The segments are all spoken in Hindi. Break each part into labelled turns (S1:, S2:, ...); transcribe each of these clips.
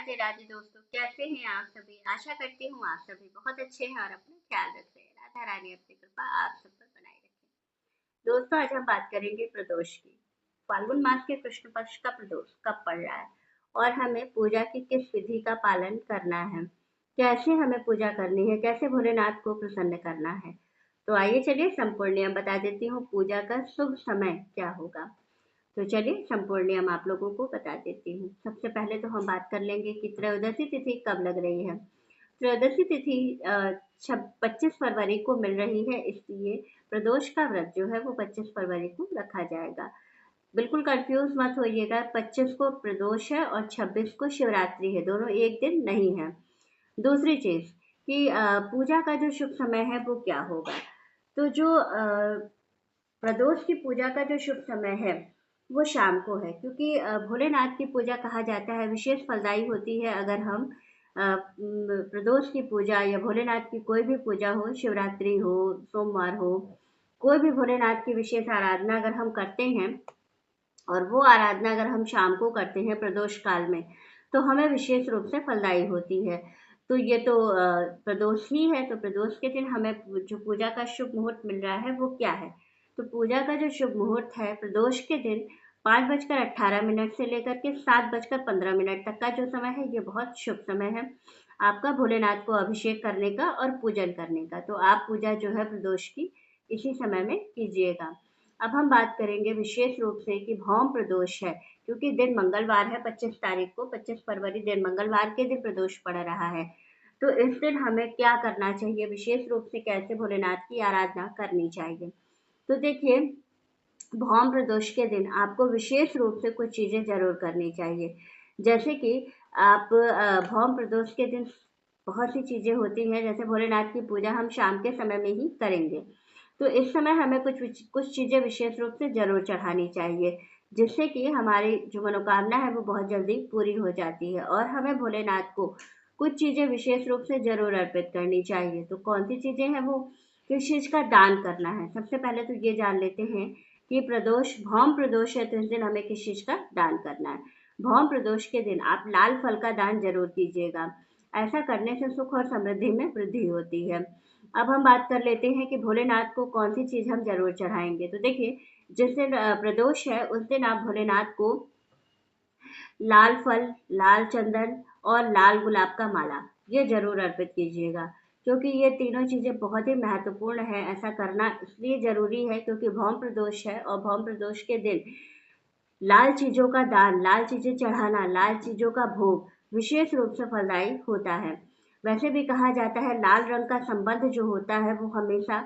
S1: राधे राधे दोस्तों, कैसे हैं आप सभी। आशा करती हूँ आप सभी बहुत अच्छे हैं और अपना ख्याल रख रहे हैं। राधा रानी अपनी कृपा आप सब पर बनाए रखें। दोस्तों, आज हम बात करेंगे प्रदोष की। फाल्गुन मास के कृष्ण पक्ष का प्रदोष कब पड़ रहा है और हमें पूजा की किस विधि का पालन करना है, कैसे हमें पूजा करनी है, कैसे भोलेनाथ को प्रसन्न करना है। तो आइए चलिए संपूर्ण नियम बता देती हूँ। पूजा का शुभ समय क्या होगा, तो चलिए संपूर्ण नियम आप लोगों को बता देती हूँ। सबसे पहले तो हम बात कर लेंगे कि त्रयोदशी तिथि कब लग रही है। त्रयोदशी तिथि 25 फरवरी को मिल रही है, इसलिए प्रदोष का व्रत जो है वो 25 फरवरी को रखा जाएगा। बिल्कुल कंफ्यूज मत होइएगा, 25 को प्रदोष है और 26 को शिवरात्रि है, दोनों एक दिन नहीं है। दूसरी चीज कि पूजा का जो शुभ समय है वो क्या होगा। तो जो प्रदोष की पूजा का जो शुभ समय है वो शाम को है, क्योंकि भोलेनाथ की पूजा कहा जाता है विशेष फलदायी होती है। अगर हम प्रदोष की पूजा या भोलेनाथ की कोई भी पूजा हो, शिवरात्रि हो, सोमवार हो, कोई भी भोलेनाथ की विशेष आराधना अगर हम करते हैं और वो आराधना अगर हम शाम को करते हैं प्रदोष काल में, तो हमें विशेष रूप से फलदायी होती है। तो ये तो प्रदोष ही है, तो प्रदोष के दिन हमें जो पूजा का शुभ मुहूर्त मिल रहा है वो क्या है। तो पूजा का जो शुभ मुहूर्त है प्रदोष के दिन 5:18 से लेकर के 7:15 तक का जो समय है, ये बहुत शुभ समय है आपका भोलेनाथ को अभिषेक करने का और पूजन करने का। तो आप पूजा जो है प्रदोष की इसी समय में कीजिएगा। अब हम बात करेंगे विशेष रूप से कि भौम प्रदोष है, क्योंकि दिन मंगलवार है। 25 तारीख को 25 फरवरी दिन मंगलवार के दिन प्रदोष पड़ रहा है। तो इस दिन हमें क्या करना चाहिए, विशेष रूप से कैसे भोलेनाथ की आराधना करनी चाहिए। तो देखिए, भौम प्रदोष के दिन आपको विशेष रूप से कुछ चीजें जरूर करनी चाहिए। जैसे कि आप भौम प्रदोष के दिन बहुत सी चीजें होती हैं, जैसे भोलेनाथ की पूजा हम शाम के समय में ही करेंगे। तो इस समय हमें कुछ चीजें विशेष रूप से जरूर चढ़ानी चाहिए, जिससे कि हमारी जो मनोकामना है वो बहुत जल्दी पूरी हो जाती है। और हमें भोलेनाथ को कुछ चीजें विशेष रूप से जरूर अर्पित करनी चाहिए। तो कौन सी चीजें हैं वो, किस चीज का दान करना है। सबसे पहले तो ये जान लेते हैं कि प्रदोष भौम प्रदोष है, तो इस दिन हमें किस चीज का दान करना है। भौम प्रदोष के दिन आप लाल फल का दान जरूर कीजिएगा। ऐसा करने से सुख और समृद्धि में वृद्धि होती है। अब हम बात कर लेते हैं कि भोलेनाथ को कौन सी चीज हम जरूर चढ़ाएंगे। तो देखिए, जिस दिन प्रदोष है उस दिन आप भोलेनाथ को लाल फल, लाल चंदन और लाल गुलाब का माला ये जरूर अर्पित कीजिएगा, क्योंकि ये तीनों चीजें बहुत ही महत्वपूर्ण है। ऐसा करना इसलिए जरूरी है क्योंकि भौम प्रदोष है और भौम प्रदोष के दिन लाल चीजों का दान, लाल चीजें चढ़ाना, लाल चीजों का भोग विशेष रूप से फलदायी होता है। वैसे भी कहा जाता है लाल रंग का संबंध जो होता है वो हमेशा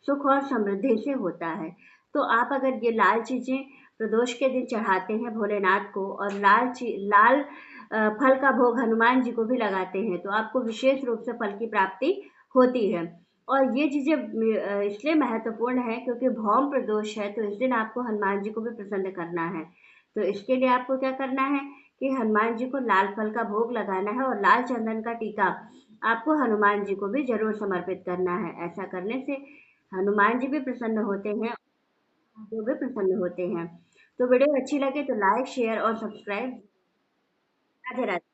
S1: सुख और समृद्धि से होता है। तो आप अगर ये लाल चीजें प्रदोष के दिन चढ़ाते हैं भोलेनाथ को और लाल फल का भोग हनुमान जी को भी लगाते हैं, तो आपको विशेष रूप से फल की प्राप्ति होती है। और ये चीजें इसलिए महत्वपूर्ण है क्योंकि भौम प्रदोष है, तो इस दिन आपको हनुमान जी को भी प्रसन्न करना है। तो इसके लिए आपको क्या करना है कि हनुमान जी को लाल फल का भोग लगाना है और लाल चंदन का टीका आपको हनुमान जी को भी जरूर समर्पित करना है। ऐसा करने से हनुमान जी भी प्रसन्न होते हैं, वो भी प्रसन्न होते हैं। तो वीडियो अच्छी लगे तो लाइक, शेयर और सब्सक्राइब। राधे राधे।